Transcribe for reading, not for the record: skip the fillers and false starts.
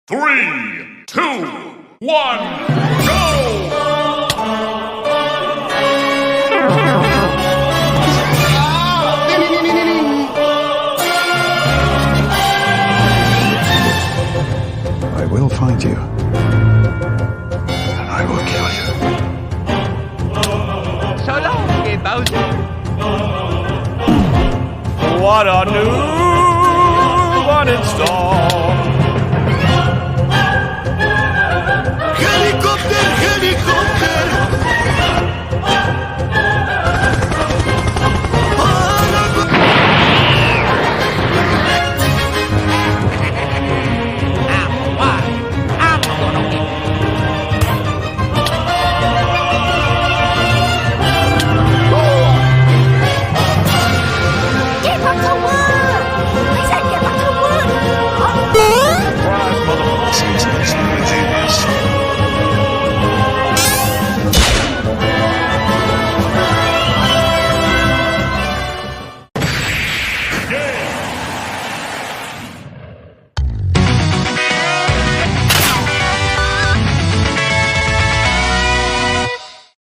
3, 2, 1, go! I will find you, and I will kill you. So long, Bowser. What a new one in store.